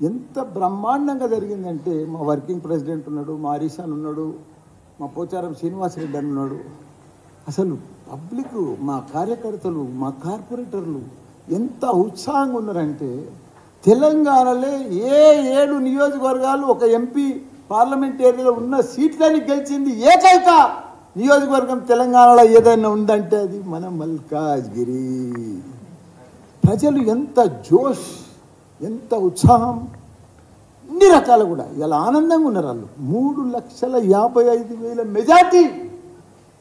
ఎంత బ్రహ్మాండంగా జరిగిందంటే మా వర్కింగ్ ప్రెసిడెంట్ ఉన్నాడు, మా హరీషాన్ ఉన్నాడు, మా పోచారం శ్రీనివాసరెడ్డి అని ఉన్నాడు. అసలు పబ్లిక్, మా కార్యకర్తలు, మా కార్పొరేటర్లు ఎంత ఉత్సాహంగా ఉన్నారంటే తెలంగాణలో ఏ 7 నియోజకవర్గాలు ఒక ఎంపీ పార్లమెంట్ ఏరియాలో ఉన్న సీట్లని గెలిచింది ఏకైక నియోజకవర్గం తెలంగాణలో ఏదైనా ఉందంటే అది మన మల్కాజ్గిరి. ప్రజలు ఎంత జోష్, ఎంత ఉత్సాహం, అన్ని రకాలు కూడా ఇలా ఆనందంగా ఉన్నారు. వాళ్ళు 3,55,000 మెజార్టీ,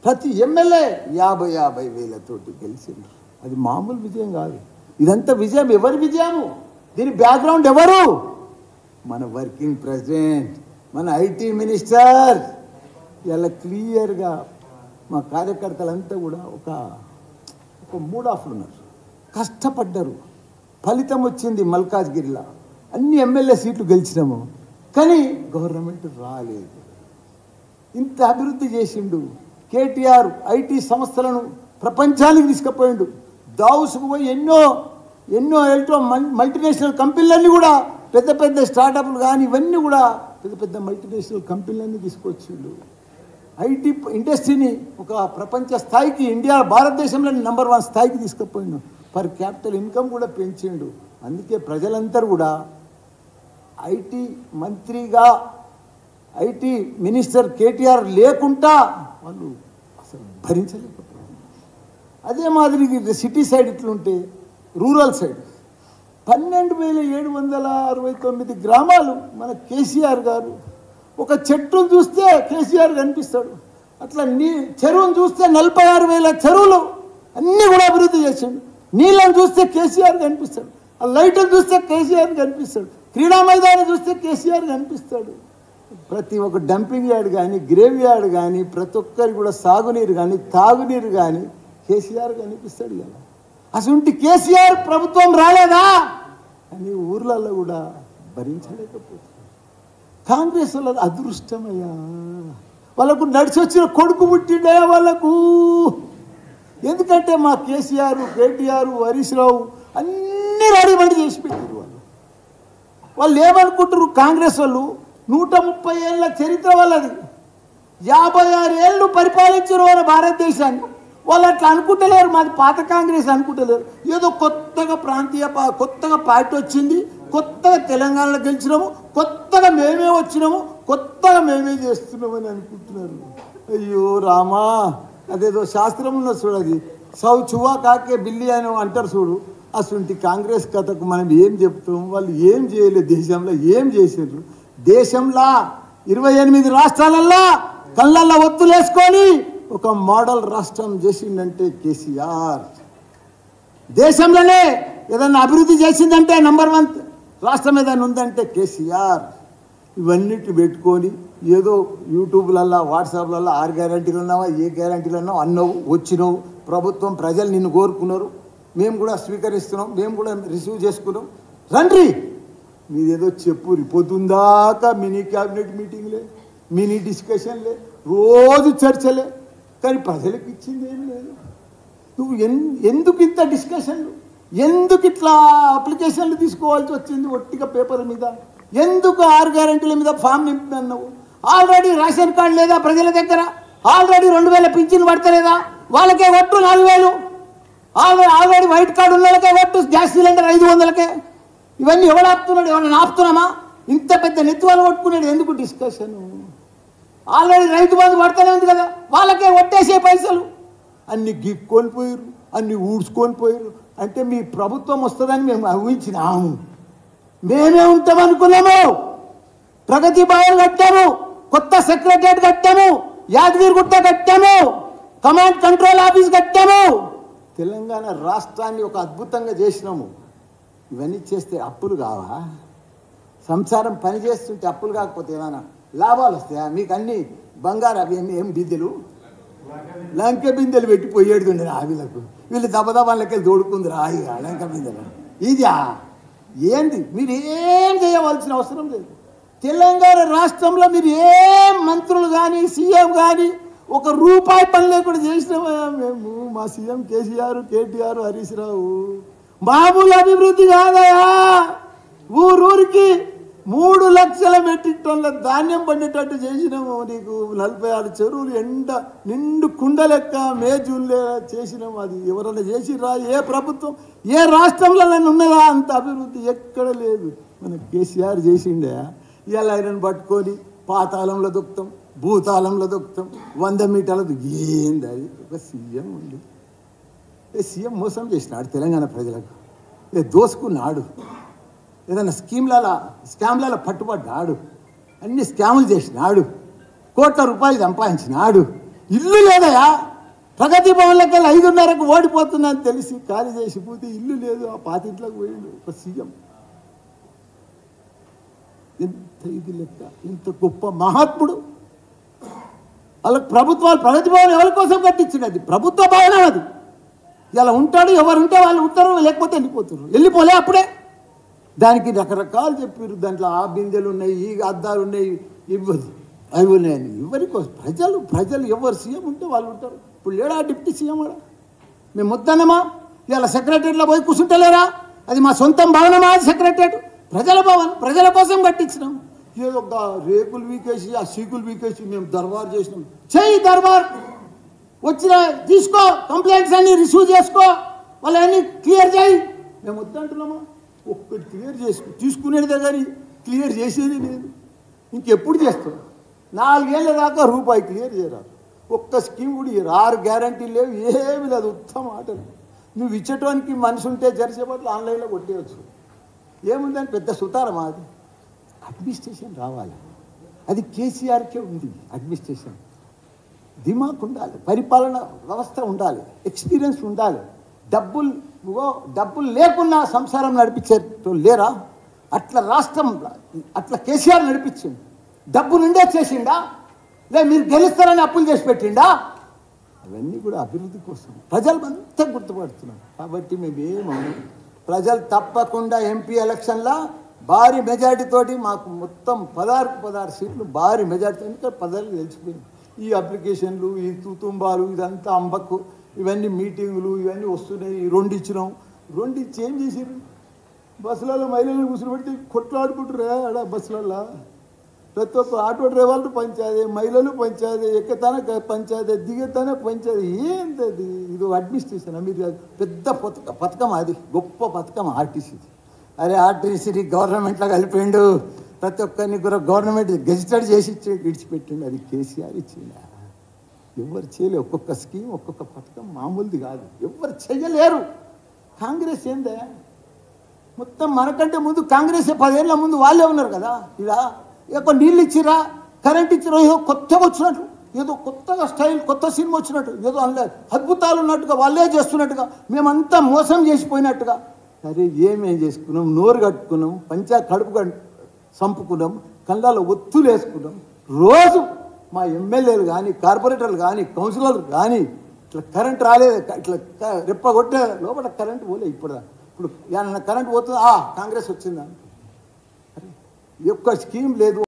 ప్రతి ఎమ్మెల్యే 50,000 తోటి గెలిచిండ్రు. అది మామూలు విజయం కాదు. ఇదంతా విజయం ఎవరి విజయము? దీని బ్యాక్గ్రౌండ్ ఎవరు? మన వర్కింగ్ ప్రెసిడెంట్, మన ఐటీ మినిస్టర్. ఇలా క్లియర్గా మా కార్యకర్తలంతా కూడా ఒక మూడ్ ఆఫ్లో ఉన్నారు, కష్టపడ్డారు. ఫలితం వచ్చింది. మల్కాజ్గిరిలో అన్ని ఎమ్మెల్యే సీట్లు గెలిచినాము, కానీ గవర్నమెంట్ రాలేదు. ఇంత అభివృద్ధి చేసిండు కేటీఆర్. ఐటీ సంస్థలను ప్రపంచానికి తీసుకుపోయిండు. దావుసుకు పోయి ఎన్నో మల్టీనేషనల్ కంపెనీలన్నీ కూడా, పెద్ద పెద్ద స్టార్టప్లు కానీ ఇవన్నీ కూడా పెద్ద పెద్ద మల్టీనేషనల్ కంపెనీలన్నీ తీసుకొచ్చిండు. ఐటీ ఇండస్ట్రీని ఒక ప్రపంచ స్థాయికి, ఇండియా భారతదేశంలోని నెంబర్ 1 స్థాయికి తీసుకుపోయిండు. పర్ క్యాపిటల్ ఇన్కమ్ కూడా పెంచిండు. అందుకే ప్రజలందరూ కూడా ఐటీ మంత్రిగా, ఐటీ మినిస్టర్ కేటీఆర్ లేకుండా వాళ్ళు అసలు భరించలేకపోయారు. అదే మాదిరి సిటీ సైడ్ ఇట్లుంటే రూరల్ సైడ్ 12,769 గ్రామాలు మన కేసీఆర్ గారు. ఒక చెట్టును చూస్తే కేసీఆర్ కనిపిస్తాడు. అట్లా చెరువును చూస్తే 46,000 చెరువులు అన్నీ కూడా అభివృద్ధి చేసిండు. నీళ్ళని చూస్తే కేసీఆర్ కనిపిస్తాడు. ఆ లైట్ని చూస్తే కేసీఆర్ కనిపిస్తాడు. క్రీడా మైదానం చూస్తే కేసీఆర్ కనిపిస్తాడు. ప్రతి ఒక్క డంపింగ్ యార్డ్ కానీ, గ్రేవ్ యార్డ్ కానీ, ప్రతి ఒక్కరికి కూడా సాగునీరు కానీ, తాగునీరు కానీ కేసీఆర్ కనిపిస్తాడు కదా. అసలు కేసీఆర్ ప్రభుత్వం రాలేదా అని ఊర్లలో కూడా భరించలేకపోతుంది. కాంగ్రెస్ వాళ్ళ అదృష్టమయ్యా, వాళ్ళకు నడిచి వచ్చిన కొడుకు పుట్టిండే వాళ్ళకు. ఎందుకంటే మా కేసీఆర్, కేటీఆర్, హరీష్ రావు అన్నీ రెడీమేడ్ చేసి పెట్టారు. వాళ్ళు ఏమనుకుంటారు? కాంగ్రెస్ వాళ్ళు 130 ఏళ్ళ చరిత్ర వాళ్ళది, 56 ఏళ్ళు పరిపాలించారు వాళ్ళ భారతదేశాన్ని. వాళ్ళు అట్లా అనుకుంటలేరు. మాది పాత కాంగ్రెస్ అనుకుంటలేరు. ఏదో కొత్తగా కొత్తగా పార్టీ వచ్చింది, కొత్తగా తెలంగాణలో గెలిచినాము, కొత్తగా మేమే వచ్చినాము, కొత్తగా మేమే చేస్తున్నామని అనుకుంటున్నారు. అయ్యో రామా, అదేదో శాస్త్రం ఉన్న చూడు, అది సౌ చువా కాకే బిల్లి అని అంటారు చూడు. అసలు కాంగ్రెస్ కథకు మనం ఏం చెప్తాం? వాళ్ళు ఏం చేయలేదు, దేశంలో ఏం చేసారు? దేశంలో 28 రాష్ట్రాలల్లో కళ్ళల్లో ఒత్తులేసుకొని ఒక మోడల్ రాష్ట్రం చేసిందంటే కేసీఆర్. దేశంలోనే ఏదన్నా అభివృద్ధి చేసిందంటే నెంబర్ 1 రాష్ట్రం ఏదైనా ఉందంటే కేసీఆర్. ఇవన్నిటి పెట్టుకొని ఏదో యూట్యూబ్లల్లో, వాట్సాప్లలో 6 గ్యారంటీలు ఉన్నావా, ఏ గ్యారంటీలు ఉన్నావు అన్నావు, వచ్చినావు. ప్రభుత్వం, ప్రజలు నిన్ను కోరుకున్నారు, మేము కూడా స్వీకరిస్తున్నాం, మేము కూడా రిసీవ్ చేసుకున్నాం. రండి మీదేదో చెప్పురి. పొద్దుందాకా మినీ క్యాబినెట్ మీటింగ్లే, మినీ డిస్కషన్లే, రోజు చర్చలే, కానీ ప్రజలకు ఇచ్చింది ఏం లేదు. నువ్వు ఎందుకు ఇంత డిస్కషన్లు, ఎందుకు ఇట్లా అప్లికేషన్లు తీసుకోవాల్సి వచ్చింది ఒట్టిగా పేపర్ మీద? ఎందుకు 6 గ్యారంటీల మీద ఫామ్ నింపుతున్నావు? ఆల్రెడీ రేషన్ కార్డు లేదా ప్రజల దగ్గర? ఆల్రెడీ 2,000 పింఛన్లు పడతలేదా? వాళ్ళకే ఒట్టు 4,000. ఆల్రెడీ వైట్ కార్డు ఉన్న వాళ్ళకే ఒట్టు, గ్యాస్ సిలిండర్ 500కే. ఇవన్నీ ఎవడు ఆపుతున్నాడు? ఎవరైనా ఆపుతున్నామా? ఇంత పెద్ద నెత్తువాళ్ళు కొట్టుకునేది ఎందుకు డిస్కషన్? ఆల్రెడీ రైతు బంధు పడతానే ఉంది కదా, వాళ్ళకే ఒట్టేసే పైసలు. అన్ని గిక్కొని పోయారు, అన్ని ఊడ్చుకొని పోయారు. అంటే మీ ప్రభుత్వం వస్తుందని మేము ఊహించినాము. మేమే ఉంటామనుకున్నాము. ప్రగతి భవన్ కట్టాము, కొత్త సెక్రటరియట్ కట్టాము, యాదగిరిగుట్ట కట్టాము, కమాండ్ కంట్రోల్ ఆఫీస్ కట్టాము. తెలంగాణ రాష్ట్రాన్ని ఒక అద్భుతంగా చేసినాము. ఇవన్నీ చేస్తే అప్పులు కావా? సంసారం పని చేస్తుంటే అప్పులు కాకపోతే ఏమైనా లాభాలు వస్తాయా? మీకు అన్ని బంగారు అవి ఏం బిందెలు, లంక బిందెలు పెట్టిపోయేడుతుండే ఆవిలకు. వీళ్ళు దబదబాలకి దోడుకుంది రాయిగా లంక బిందెలు. ఇదా ఏంది? మీరు ఏం చేయవలసిన అవసరం లేదు. తెలంగాణ రాష్ట్రంలో మీరు ఏం మంత్రులు కానీ, సీఎం కానీ ఒక రూపాయి పని లేకుండా చేసినామా మేము? మా సీఎం కేసీఆర్, కేటీఆర్, హరీష్ రావు. మామూలు అభివృద్ధి కాదయా. ఊరూరికి 3 లక్షల మెట్రిక్ టన్నుల ధాన్యం పండేటట్టు చేసినాము. నీకు 46 చెరువులు ఎండ నిండు కుండ లెక్క మే జూన్లో చేసినాము. అది ఎవరన్నా చేసిరా? ఏ ప్రభుత్వం ఏ రాష్ట్రంలో ఉన్నదా అంత అభివృద్ధి? ఎక్కడ లేదు. మన కేసీఆర్ చేసిండే. ఇవాళ ఆయనను పట్టుకొని పాతాళంలో దొక్కుతాం, భూతాళంలో దొక్కుతాం, 100 మీటర్ల ఏంది అది? ఒక సీఎం ఉంది. సీఎం మోసం చేసినాడు తెలంగాణ ప్రజలకు. దోసుకున్నాడు. ఏదైనా స్కామ్లలో పట్టుబడ్డాడు. అన్ని స్కాములు చేసినాడు. కోట్ల రూపాయలు సంపాదించినాడు. ఇల్లు లేదయా? ప్రగతి భవన్లకి వెళ్ళి 5:30కు ఓడిపోతున్నా అని తెలిసి ఖాళీ చేసిపోతే ఇల్లు లేదు. ఆ పాతింట్లోకి పోయిండు ఒక సీఎం. ఎంత ఇది లెక్క! ఇంత గొప్ప మహాత్ముడు. వాళ్ళకి ప్రభుత్వాలు ప్రగతి భవన్ ఎవరి కోసం కట్టించింది? అది ప్రభుత్వ భవనం. అది ఇలా ఉంటాడు. ఎవరుంటే వాళ్ళు ఉంటారు, లేకపోతే వెళ్ళిపోతారు. వెళ్ళిపోలే అప్పుడే. దానికి రకరకాలు చెప్పారు. దాంట్లో ఆ బిందెలు ఉన్నాయి, ఈ అద్దాలు ఉన్నాయి, అవి ఉన్నాయని. ఎవరి కోసం? ప్రజలు ఎవరు సీఎం ఉంటే వాళ్ళు ఉంటారు. ఇప్పుడు లేడా డిప్యూటీ సీఎం కూడా? మేము ముద్దనమా? ఇలా సెక్రటరీలో పోయి కూర్చుంటలేరా? అది మా సొంతం భవనమా? అది సెక్రటరీ ప్రజల భవన్. ప్రజల కోసం కట్టించినాం. ఏదో ఒక రేకులు వీకేసి ఆ సీకులు వీకేసి మేము దర్బార్ చేసినాం. చెయ్యి దర్బార్, వచ్చిన తీసుకో, కంప్లైంట్స్ అన్ని రిసీవ్ చేసుకో, వాళ్ళని క్లియర్ చేయి. మేము వద్దంటున్నామా? ఒక్కటి క్లియర్ తీసుకునేదే కానీ క్లియర్ చేసేది లేదు. ఇంకెప్పుడు చేస్తాం? 4 ఏళ్ళ దాకా రూపాయి క్లియర్ చేయరాదు. ఒక్క స్కీమ్ కూడా 6 గ్యారంటీలు లేవు, ఏమి లేదు. ఉత్తమ ఆటలు. నువ్వు ఇచ్చేటానికి మనిషి ఉంటే జరిసేపట్లు ఆన్లైన్లో కొట్టేయచ్చు. ఏముందని పెద్ద సుతారమా? అది అడ్మినిస్ట్రేషన్ రావాలి. అది కేసీఆర్కే ఉంది. అడ్మినిస్ట్రేషన్ దిమాగ్ ఉండాలి, పరిపాలన వ్యవస్థ ఉండాలి, ఎక్స్పీరియన్స్ ఉండాలి. డబ్బులు లేకున్నా సంసారం నడిపించే లేరా? అట్లా రాష్ట్రం, అట్లా కేసీఆర్ నడిపించింది. డబ్బు నుండే చేసిండా? మీరు గెలుస్తారని అప్పులు చేసి పెట్టిండా? అవన్నీ కూడా అభివృద్ధి కోసం ప్రజలు అంతా గుర్తుపడుతున్నారు. కాబట్టి మేమేమో ప్రజలు తప్పకుండా ఎంపీ ఎలక్షన్లో భారీ మెజార్టీతోటి మాకు మొత్తం 16 సీట్లు భారీ మెజార్టీ. ఎందుకంటే ప్రజలు తెలిసిపోయింది. ఈ అప్లికేషన్లు, ఈ తుతుంబాలు, ఇదంతా అంబకు, ఇవన్నీ మీటింగులు ఇవన్నీ వస్తున్నాయి. 2 ఇచ్చినాం. 2 ఇచ్చి ఏం చేసారు? బస్సులలో మహిళలను కూర్చోబెట్టి కొట్లాడుకుంటారు ఆడ బస్సులలో. ప్రతి ఒక్క ఆటో డ్రైవర్లు పంచాదే, మహిళలు పంచాదే, ఎక్కతానే పంచాదే, దిగతానే పంచాదే. ఏంటది? ఇది అడ్మినిస్ట్రేషన్. మీరు పెద్ద పథకం, అది గొప్ప పథకం ఆర్టీసీది. అరే ఆర్టీసీని గవర్నమెంట్లో కలిపిండు. ప్రతి ఒక్కరిని కూడా గవర్నమెంట్ గెజిటెడ్ చేసి విడిచిపెట్టిండు. అది కేసీఆర్ ఇచ్చిండ. ఎవరు చేయలేరు. ఒక్కొక్క స్కీమ్, ఒక్కొక్క పథకం మామూలుది కాదు. ఎవరు చేయలేరు. కాంగ్రెస్ ఏందే? మొత్తం మనకంటే ముందు కాంగ్రెస్ 10 ఏళ్ళ ముందు వాళ్ళే ఉన్నారు కదా. ఇలా ఎక్కడ నీళ్ళు ఇచ్చిరా, కరెంట్ ఇచ్చిరా, ఏదో కొత్తగా వచ్చినట్టు, ఏదో కొత్తగా స్టైల్, కొత్త సినిమా వచ్చినట్టు, ఏదో అందులో అద్భుతాలు ఉన్నట్టుగా, వాళ్ళే చేస్తున్నట్టుగా, మేమంతా మోసం చేసిపోయినట్టుగా. అరే ఏమేం చేసుకున్నాం? నోరు కట్టుకున్నాం, కడుపు చంపుకున్నాం, కళ్ళలో ఒత్తులు వేసుకున్నాం. రోజు మా ఎమ్మెల్యేలు కానీ, కార్పొరేటర్లు కానీ, కౌన్సిలర్లు కానీ ఇట్లా కరెంట్ రాలేదు, ఇట్లా రెప్ప కొట్టే లోపల కరెంట్ పోలే. ఇప్పుడు ఏమన్నా కరెంట్ పోతుందా? కాంగ్రెస్ వచ్చిందా? అరే ఒక్క స్కీమ్ లేదు.